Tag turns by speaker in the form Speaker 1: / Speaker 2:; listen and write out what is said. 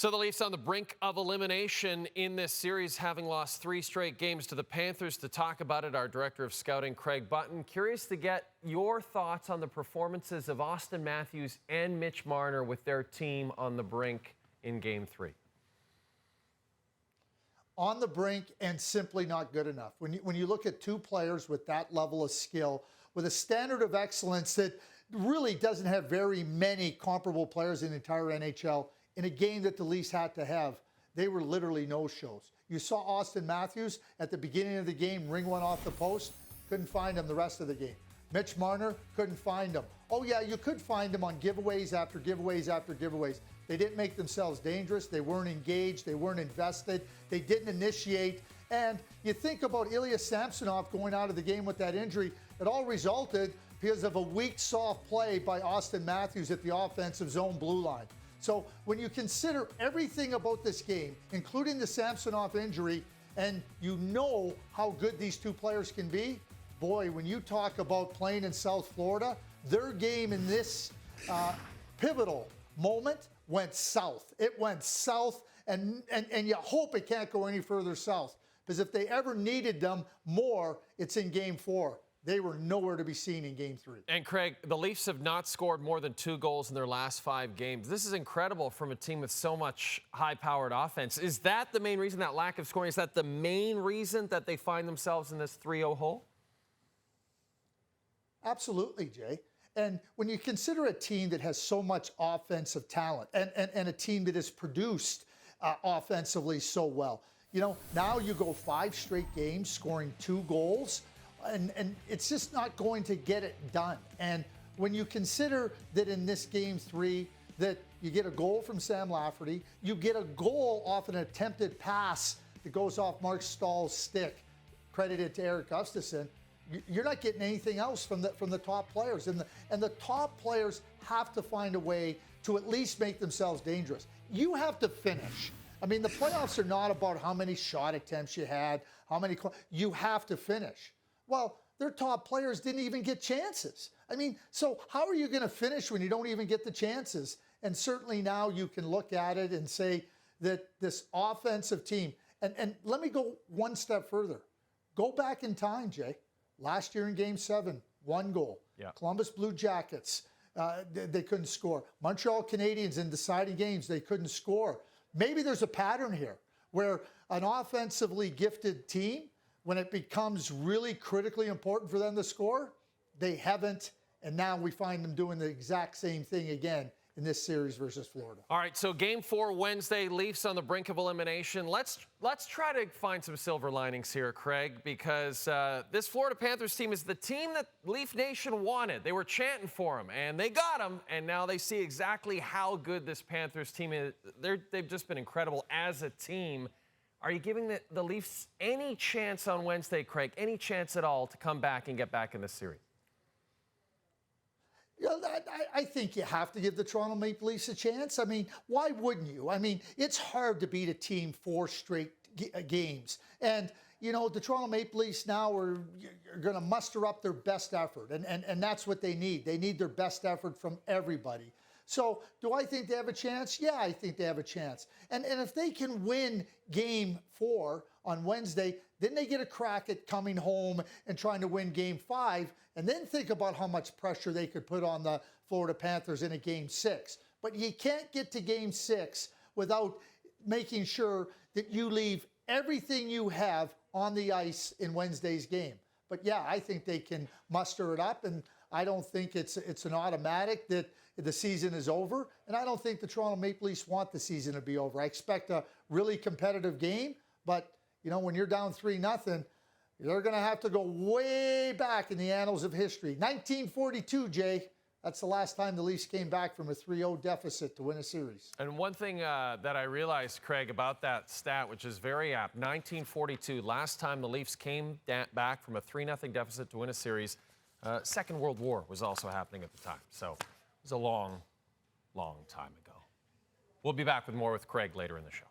Speaker 1: So the Leafs on the brink of elimination in this series, having lost 3 straight games to the Panthers. To talk about it, our Director of Scouting, Craig Button. Curious to get your thoughts on the performances of Auston Matthews and Mitch Marner with their team on the brink in Game 3.
Speaker 2: On the brink and simply not good enough. When you look at two players with that level of skill, with a standard of excellence that really doesn't have very many comparable players in the entire NHL, in a game that the Leafs had to have, they were literally no-shows. You saw Auston Matthews at the beginning of the game ring one off the post, couldn't find him the rest of the game. Mitch Marner, couldn't find him. Oh yeah, you could find him on giveaways after giveaways after giveaways. They didn't make themselves dangerous. They weren't engaged. They weren't invested. They didn't initiate. And you think about Ilya Samsonov going out of the game with that injury, it all resulted because of a weak, soft play by Auston Matthews at the offensive zone blue line. So when you consider everything about this game, including the Samsonov injury, and you know how good these two players can be, boy, when you talk about playing in South Florida, their game in this pivotal moment went south. It went south, and you hope it can't go any further south. Because if they ever needed them more, it's in Game 4. They were nowhere to be seen in Game 3.
Speaker 1: And Craig, the Leafs have not scored more than 2 goals in their last 5 games. This is incredible from a team with so much high-powered offense. Is that the main reason, that lack of scoring, is that the main reason that they find themselves in this 3-0 hole?
Speaker 2: Absolutely, Jay. And when you consider a team that has so much offensive talent and a team that has produced offensively so well, you know, now you go 5 straight games scoring 2 goals, and it's just not going to get it done. And when you consider that in this Game 3 that you get a goal from Sam Lafferty, you get a goal off an attempted pass that goes off Mark Stahl's stick, credited to Erik Gustafsson, you're not getting anything else from the top players. And the top players have to find a way to at least make themselves dangerous. You have to finish. I mean, the playoffs are not about how many shot attempts you had, you have to finish. Well, their top players didn't even get chances. I mean, so how are you going to finish when you don't even get the chances? And certainly now you can look at it and say that this offensive team, and let me go one step further. Go back in time, Jay. Last year in Game 7, 1 goal.
Speaker 1: Yeah.
Speaker 2: Columbus Blue Jackets, they couldn't score. Montreal Canadiens in deciding games, they couldn't score. Maybe there's a pattern here where an offensively gifted team, when it becomes really critically important for them to score, they haven't, and now we find them doing the exact same thing again in this series versus Florida.
Speaker 1: All right, so Game 4 Wednesday, Leafs on the brink of elimination. Let's try to find some silver linings here, Craig, because this Florida Panthers team is the team that Leaf Nation wanted. They were chanting for them, and they got them, and now they see exactly how good this Panthers team is. They've just been incredible as a team. Are you giving the Leafs any chance on Wednesday, Craig, any chance at all to come back and get back in this series?
Speaker 2: You know, I think you have to give the Toronto Maple Leafs a chance. I mean, why wouldn't you? I mean, it's hard to beat a team 4 straight games. And, you know, the Toronto Maple Leafs now are going to muster up their best effort. And that's what they need. They need their best effort from everybody. So do I think they have a chance? Yeah, I think they have a chance. And if they can win Game 4 on Wednesday, then they get a crack at coming home and trying to win Game 5, and then think about how much pressure they could put on the Florida Panthers in a Game 6. But you can't get to Game 6 without making sure that you leave everything you have on the ice in Wednesday's game. But yeah, I think they can muster it up, and I don't think it's an automatic that the season is over, and I don't think the Toronto Maple Leafs want the season to be over. I expect a really competitive game, but you know, when you're down 3-0, you're going to have to go way back in the annals of history. 1942, Jay. That's the last time the Leafs came back from a 3-0 deficit to win a series.
Speaker 1: And one thing that I realized, Craig, about that stat, which is very apt, 1942, last time the Leafs came back from a 3-0 deficit to win a series. Second World War was also happening at the time. So it was a long, long time ago. We'll be back with more with Craig later in the show.